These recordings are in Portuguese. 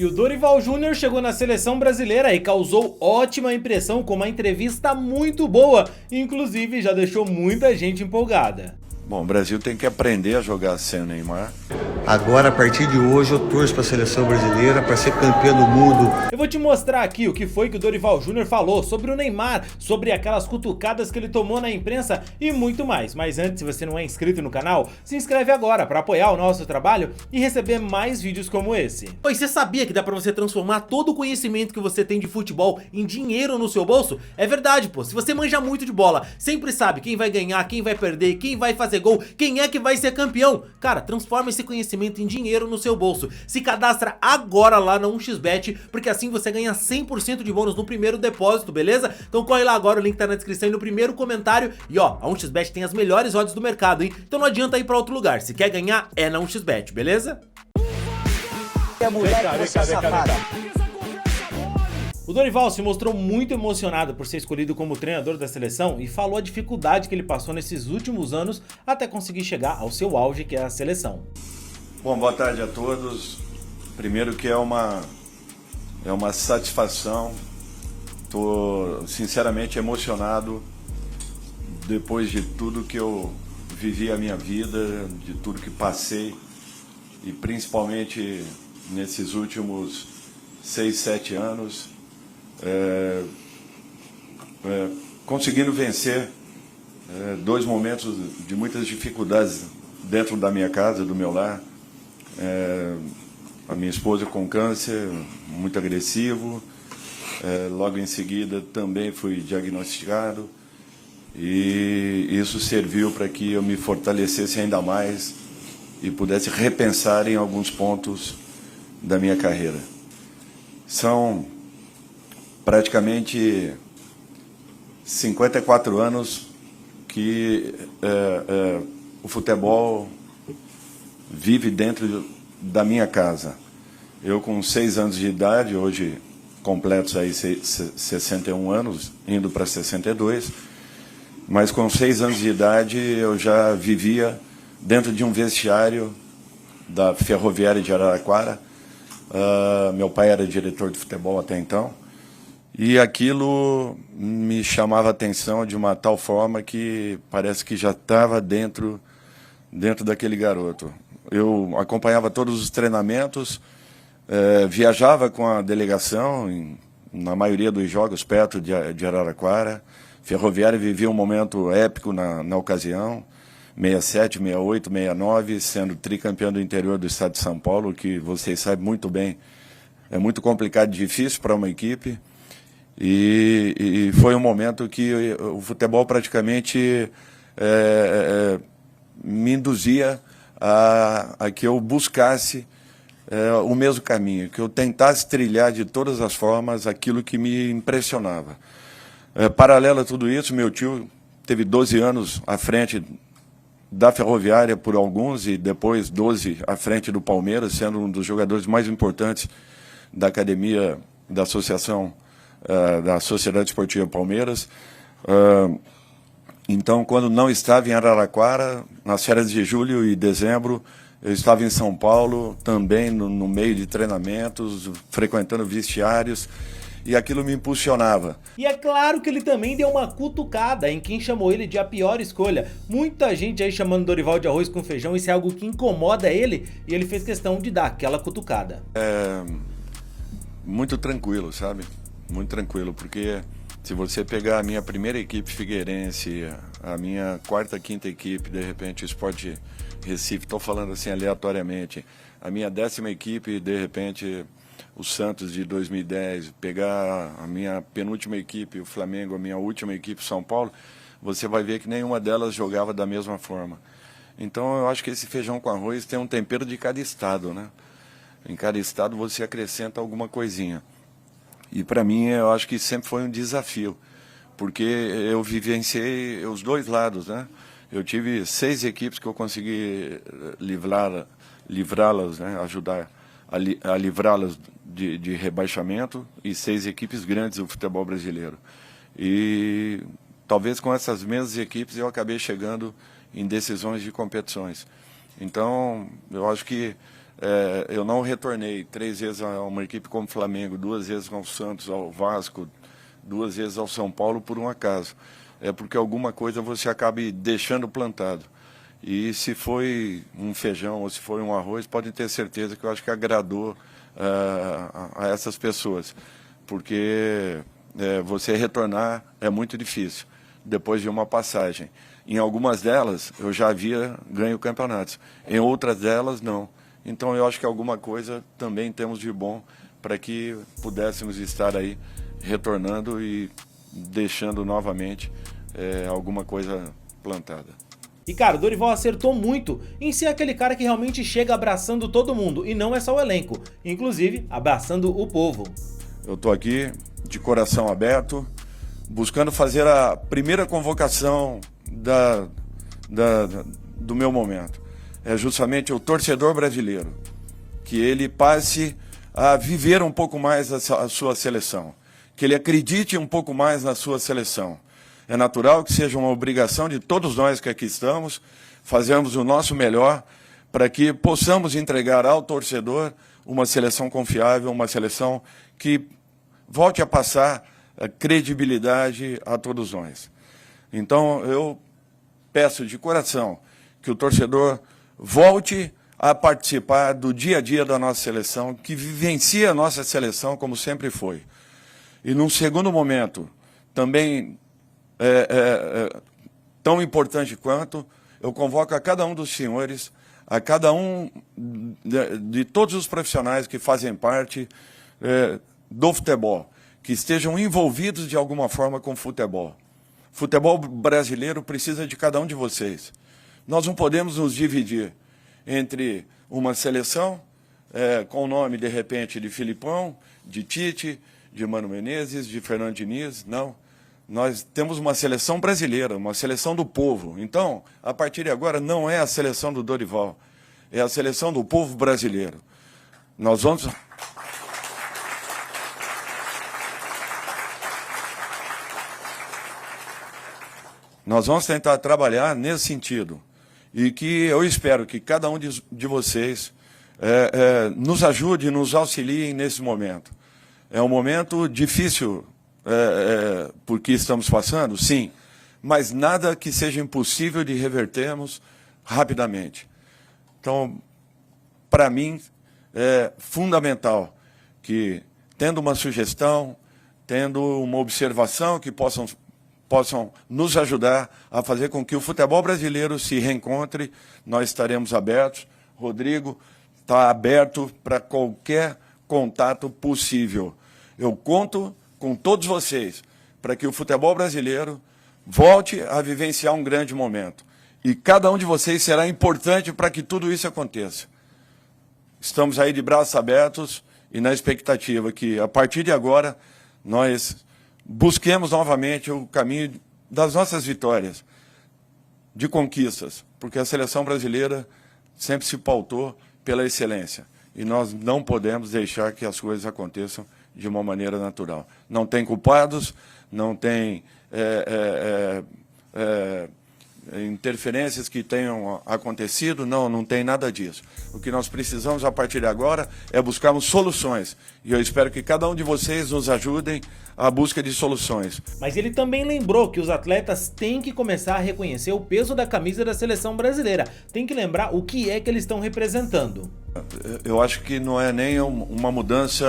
E o Dorival Júnior chegou na seleção brasileira e causou ótima impressão com uma entrevista muito boa, inclusive já deixou muita gente empolgada. Bom, o Brasil tem que aprender a jogar sem o Neymar. Agora, a partir de hoje, eu torço para a seleção brasileira para ser campeão do mundo. Eu vou te mostrar aqui o que foi que o Dorival Júnior falou sobre o Neymar, sobre aquelas cutucadas que ele tomou na imprensa e muito mais. Mas antes, se você não é inscrito no canal, se inscreve agora para apoiar o nosso trabalho e receber mais vídeos como esse. Pois você sabia que dá para você transformar todo o conhecimento que você tem de futebol em dinheiro no seu bolso? É verdade, pô. Se você manja muito de bola, sempre sabe quem vai ganhar, quem vai perder, quem vai fazer gol, quem é que vai ser campeão. Cara, transforma esse conhecimento em dinheiro no seu bolso. Se cadastra agora lá na 1xBet, porque assim você ganha 100% de bônus no primeiro depósito, beleza? Então corre lá agora, o link tá na descrição e no primeiro comentário. E ó, a 1xBet tem as melhores odds do mercado, hein? Então não adianta ir pra outro lugar. Se quer ganhar, é na 1xBet, beleza? O Dorival se mostrou muito emocionado por ser escolhido como treinador da seleção e falou a dificuldade que ele passou nesses últimos anos até conseguir chegar ao seu auge, que é a seleção. Bom, boa tarde a todos. Primeiro que é uma satisfação. Estou sinceramente emocionado depois de tudo que eu vivi a minha vida, de tudo que passei e principalmente nesses últimos 6, 7 anos, conseguindo vencer dois momentos de muitas dificuldades dentro da minha casa, do meu lar. A minha esposa com câncer, muito agressivo. Logo em seguida também fui diagnosticado e isso serviu para que eu me fortalecesse ainda mais e pudesse repensar em alguns pontos da minha carreira. São praticamente 54 anos que o futebol vive dentro da minha casa. Eu com 6 anos de idade, hoje completos aí 61 anos, indo para 62, mas com 6 anos de idade eu já vivia dentro de um vestiário da Ferroviária de Araraquara. Meu pai era diretor de futebol até então, e aquilo me chamava a atenção de uma tal forma que parece que já estava dentro daquele garoto. Eu acompanhava todos os treinamentos, viajava com a delegação, na maioria dos jogos, perto de Araraquara. Ferroviária vivia um momento épico na ocasião, 67, 68, 69, sendo tricampeão do interior do estado de São Paulo, que vocês sabem muito bem, é muito complicado e difícil para uma equipe. E foi um momento que o futebol praticamente me induzia a que eu buscasse o mesmo caminho, que eu tentasse trilhar de todas as formas aquilo que me impressionava. Paralelo a tudo isso, meu tio teve 12 anos à frente da Ferroviária por alguns e depois 12 à frente do Palmeiras, sendo um dos jogadores mais importantes da academia da associação, da Sociedade Esportiva Palmeiras. Então, quando não estava em Araraquara, nas férias de julho e dezembro, eu estava em São Paulo, também no meio de treinamentos, frequentando vestiários, e aquilo me impulsionava. E é claro que ele também deu uma cutucada em quem chamou ele de a pior escolha. Muita gente aí chamando Dorival de arroz com feijão, isso é algo que incomoda ele, e ele fez questão de dar aquela cutucada. Muito tranquilo, sabe? Muito tranquilo, porque se você pegar a minha primeira equipe Figueirense, a minha quarta, quinta equipe, de repente, Sport Recife, estou falando assim aleatoriamente, a minha 10ª equipe, de repente, o Santos de 2010, pegar a minha penúltima equipe, o Flamengo, a minha última equipe, São Paulo, você vai ver que nenhuma delas jogava da mesma forma. Então, eu acho que esse feijão com arroz tem um tempero de cada estado, né? Em cada estado você acrescenta alguma coisinha. E para mim, eu acho que sempre foi um desafio, porque eu vivenciei os dois lados, né? Eu tive 6 equipes que eu consegui livrá-las, né? Ajudar a livrá-las de rebaixamento, e 6 equipes grandes do futebol brasileiro. E talvez com essas mesmas equipes eu acabei chegando em decisões de competições. Então, eu acho que eu não retornei 3 vezes a uma equipe como o Flamengo, 2 vezes ao Santos, ao Vasco, 2 vezes ao São Paulo por um acaso. É porque alguma coisa você acabe deixando plantado. E se foi um feijão ou se foi um arroz, pode ter certeza que eu acho que agradou a essas pessoas. Porque você retornar é muito difícil, depois de uma passagem. Em algumas delas, eu já havia ganho campeonatos. Em outras delas, não. Então, eu acho que alguma coisa também temos de bom para que pudéssemos estar aí retornando e deixando novamente alguma coisa plantada. E cara, o Dorival acertou muito em ser aquele cara que realmente chega abraçando todo mundo, e não é só o elenco, inclusive abraçando o povo. Eu estou aqui de coração aberto, buscando fazer a primeira convocação do meu momento. É justamente o torcedor brasileiro, que ele passe a viver um pouco mais a sua seleção, que ele acredite um pouco mais na sua seleção. É natural que seja uma obrigação de todos nós que aqui estamos, fazermos o nosso melhor para que possamos entregar ao torcedor uma seleção confiável, uma seleção que volte a passar credibilidade a todos nós. Então, eu peço de coração que o torcedor volte a participar do dia a dia da nossa seleção, que vivencie a nossa seleção como sempre foi. E, num segundo momento, também tão importante quanto, eu convoco a cada um dos senhores, a cada um de todos os profissionais que fazem parte do futebol, que estejam envolvidos de alguma forma com o futebol. O futebol brasileiro precisa de cada um de vocês. Nós não podemos nos dividir entre uma seleção com o nome, de repente, de Filipão, de Tite, de Mano Menezes, de Fernando Diniz, não. Nós temos uma seleção brasileira, uma seleção do povo. Então, a partir de agora, não é a seleção do Dorival, é a seleção do povo brasileiro. Nós vamos... Nós vamos tentar trabalhar nesse sentido. E que eu espero que cada um de vocês nos ajude, nos auxilie nesse momento. É um momento difícil, porque estamos passando, sim, mas nada que seja impossível de revertermos rapidamente. Então, para mim, é fundamental que, tendo uma sugestão, tendo uma observação que possam nos ajudar a fazer com que o futebol brasileiro se reencontre, nós estaremos abertos. Rodrigo está aberto para qualquer contato possível. Eu conto com todos vocês para que o futebol brasileiro volte a vivenciar um grande momento. E cada um de vocês será importante para que tudo isso aconteça. Estamos aí de braços abertos e na expectativa que, a partir de agora, nós busquemos novamente o caminho das nossas vitórias, de conquistas, porque a seleção brasileira sempre se pautou pela excelência. E nós não podemos deixar que as coisas aconteçam de uma maneira natural. Não tem culpados, não tem interferências que tenham acontecido, não tem nada disso. O que nós precisamos a partir de agora é buscarmos soluções. E eu espero que cada um de vocês nos ajudem à busca de soluções. Mas ele também lembrou que os atletas têm que começar a reconhecer o peso da camisa da seleção brasileira. Tem que lembrar o que é que eles estão representando. Eu acho que não é nem uma mudança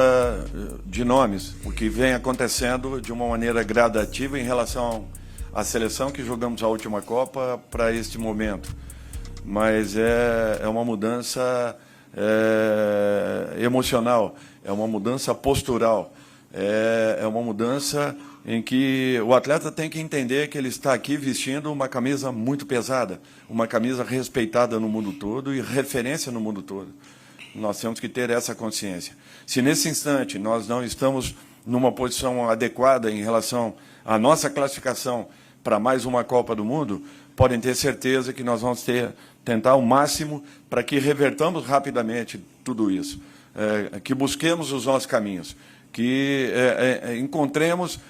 de nomes, o que vem acontecendo de uma maneira gradativa em relação à seleção que jogamos a última Copa para este momento. Mas é uma mudança emocional, é uma mudança postural, é uma mudança em que o atleta tem que entender que ele está aqui vestindo uma camisa muito pesada, uma camisa respeitada no mundo todo e referência no mundo todo. Nós temos que ter essa consciência. Se nesse instante nós não estamos numa posição adequada em relação à nossa classificação para mais uma Copa do Mundo, podem ter certeza que nós vamos tentar o máximo para que revertamos rapidamente tudo isso, que busquemos os nossos caminhos, que encontremos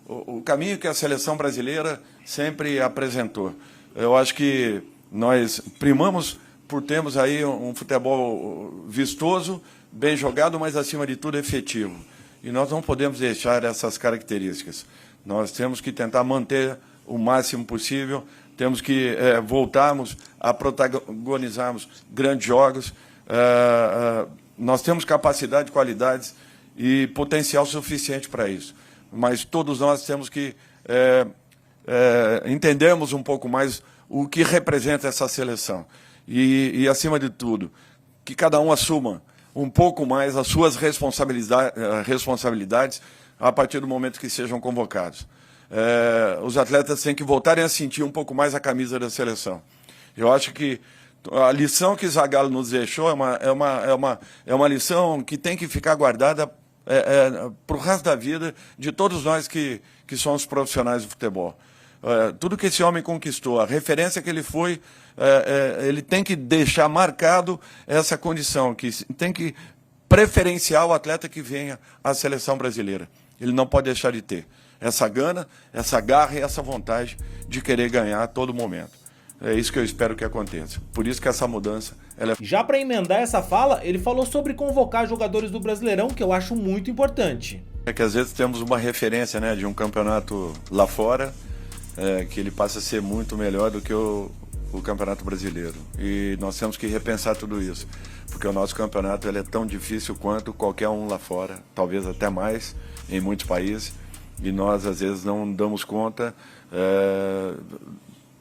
o caminho que a seleção brasileira sempre apresentou. Eu acho que nós primamos por termos aí um futebol vistoso, bem jogado, mas acima de tudo efetivo. E nós não podemos deixar essas características. Nós temos que tentar manter o máximo possível, temos que voltarmos a protagonizarmos grandes jogos. Nós temos capacidade, qualidades e potencial suficiente para isso. Mas todos nós temos que entendermos um pouco mais o que representa essa seleção. E, acima de tudo, que cada um assuma um pouco mais as suas responsabilidades a partir do momento que sejam convocados. Os atletas têm que voltarem a sentir um pouco mais a camisa da seleção. Eu acho que a lição que Zagallo nos deixou é uma lição que tem que ficar guardada para o resto da vida de todos nós que somos profissionais do futebol. Tudo que esse homem conquistou, a referência que ele foi, ele tem que deixar marcado essa condição, que tem que preferenciar o atleta que venha à seleção brasileira. Ele não pode deixar de ter essa gana, essa garra e essa vontade de querer ganhar a todo momento. É isso que eu espero que aconteça. Por isso que essa mudança... Já para emendar essa fala, ele falou sobre convocar jogadores do Brasileirão, que eu acho muito importante. É que às vezes temos uma referência, né, de um campeonato lá fora, que ele passa a ser muito melhor do que o Campeonato Brasileiro. E nós temos que repensar tudo isso, porque o nosso campeonato ele é tão difícil quanto qualquer um lá fora, talvez até mais, em muitos países, e nós às vezes não damos conta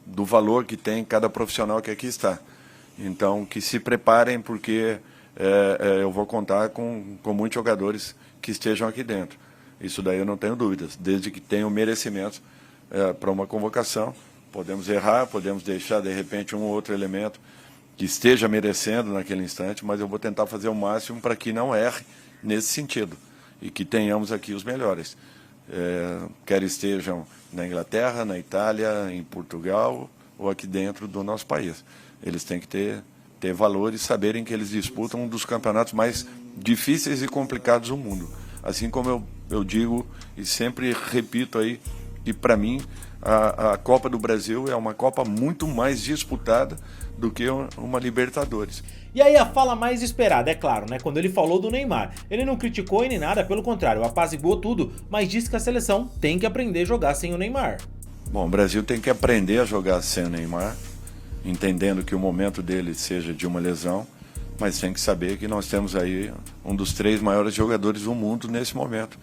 do valor que tem cada profissional que aqui está. Então, que se preparem, porque eu vou contar com muitos jogadores que estejam aqui dentro. Isso daí eu não tenho dúvidas, desde que tenham merecimento para uma convocação. Podemos errar, podemos deixar, de repente, um ou outro elemento que esteja merecendo naquele instante, mas eu vou tentar fazer o máximo para que não erre nesse sentido e que tenhamos aqui os melhores. Quer estejam na Inglaterra, na Itália, em Portugal ou aqui dentro do nosso país. Eles têm que ter valor e saberem que eles disputam um dos campeonatos mais difíceis e complicados do mundo. Assim como eu digo e sempre repito aí, que para mim a Copa do Brasil é uma Copa muito mais disputada do que uma Libertadores. E aí a fala mais esperada, é claro, né? Quando ele falou do Neymar. Ele não criticou e nem nada, pelo contrário, apaziguou tudo, mas disse que a seleção tem que aprender a jogar sem o Neymar. Bom, o Brasil tem que aprender a jogar sem o Neymar, entendendo que o momento dele seja de uma lesão, mas tem que saber que nós temos aí um dos 3 maiores jogadores do mundo nesse momento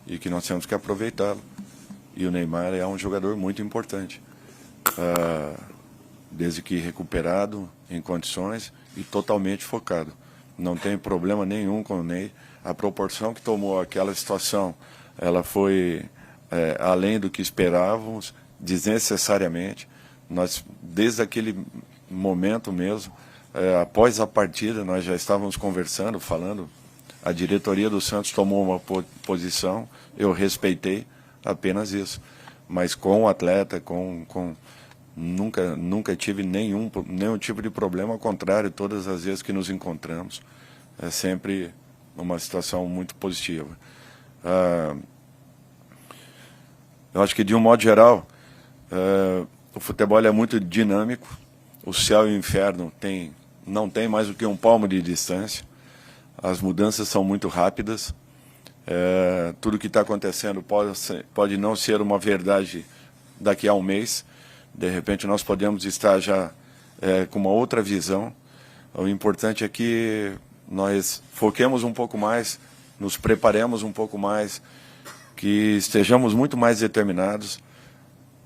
e que nós temos que aproveitá-lo. E o Neymar é um jogador muito importante, desde que recuperado, em condições e totalmente focado. Não tem problema nenhum com o Ney. A proporção que tomou aquela situação, ela foi além do que esperávamos, desnecessariamente. Nós, desde aquele momento mesmo, após a partida, nós já estávamos conversando, falando. A diretoria do Santos tomou uma posição, eu respeitei, apenas isso. Mas com o atleta, nunca tive nenhum tipo de problema, ao contrário, todas as vezes que nos encontramos, é sempre uma situação muito positiva. Eu acho que, de um modo geral, o futebol é muito dinâmico, o céu e o inferno não tem mais do que um palmo de distância, as mudanças são muito rápidas. Tudo que está acontecendo pode não ser uma verdade daqui a um mês. De repente nós podemos estar já com uma outra visão. O importante é que nós foquemos um pouco mais, nos preparemos um pouco mais, que estejamos muito mais determinados,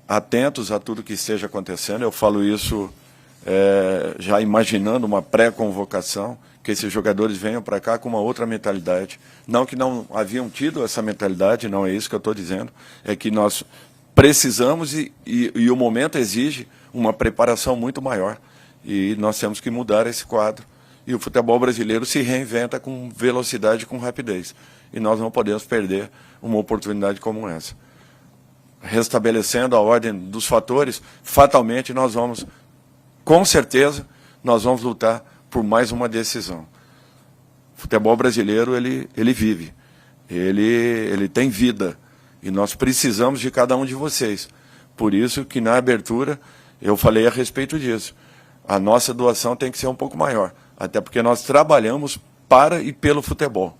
atentos a tudo que esteja acontecendo. Eu falo isso já imaginando uma pré-convocação, que esses jogadores venham para cá com uma outra mentalidade. Não que não haviam tido essa mentalidade, não é isso que eu estou dizendo, é que nós precisamos e o momento exige uma preparação muito maior. E nós temos que mudar esse quadro. E o futebol brasileiro se reinventa com velocidade e com rapidez. E nós não podemos perder uma oportunidade como essa. Restabelecendo a ordem dos fatores, fatalmente nós vamos, com certeza, nós vamos lutar por mais uma decisão. O futebol brasileiro, ele vive, ele tem vida, e nós precisamos de cada um de vocês. Por isso que na abertura eu falei a respeito disso. a nossa doação tem que ser um pouco maior, até porque nós trabalhamos para e pelo futebol.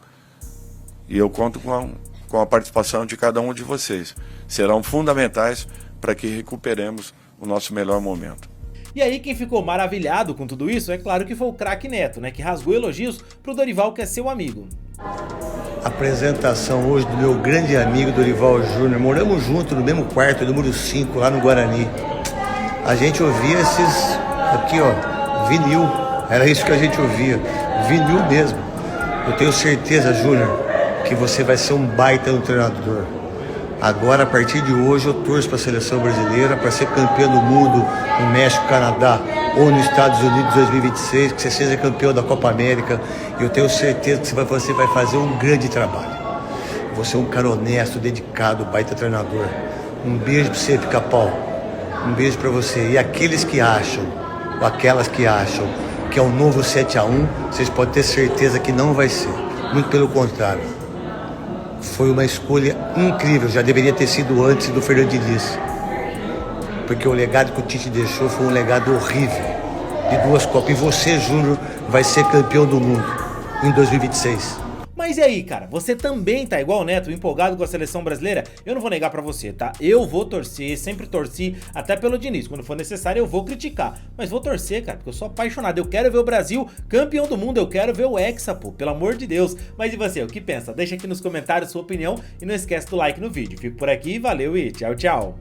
E eu conto com a participação de cada um de vocês. Serão fundamentais para que recuperemos o nosso melhor momento. E aí quem ficou maravilhado com tudo isso, é claro que foi o craque Neto, né, que rasgou elogios pro Dorival, que é seu amigo. Apresentação hoje do meu grande amigo Dorival Júnior. Moramos juntos no mesmo quarto, número 5, lá no Guarani. A gente ouvia esses, aqui ó, vinil. Era isso que a gente ouvia, vinil mesmo. Eu tenho certeza, Júnior, que você vai ser um baita no treinador. Agora, a partir de hoje, eu torço para a seleção brasileira para ser campeão do mundo no México, Canadá ou nos Estados Unidos 2026, que você seja campeão da Copa América. E eu tenho certeza que você vai fazer um grande trabalho. Você é um cara honesto, dedicado, baita treinador. Um beijo para você, Pica-Pau. Um beijo para você. E aqueles que acham, ou aquelas que acham, que é um novo 7-1, vocês podem ter certeza que não vai ser. Muito pelo contrário. Foi uma escolha incrível, já deveria ter sido antes do Fernando Diniz. Porque o legado que o Tite deixou foi um legado horrível, de 2 Copas. E você, Júnior, vai ser campeão do mundo em 2026. Mas e aí, cara, você também tá igual o Neto, empolgado com a seleção brasileira? Eu não vou negar pra você, tá? Eu vou torcer, sempre torci, até pelo Diniz. Quando for necessário eu vou criticar, mas vou torcer, cara, porque eu sou apaixonado. Eu quero ver o Brasil campeão do mundo, eu quero ver o Hexa, pô, pelo amor de Deus. Mas e você, o que pensa? Deixa aqui nos comentários sua opinião e não esquece do like no vídeo. Fico por aqui, valeu e tchau, tchau.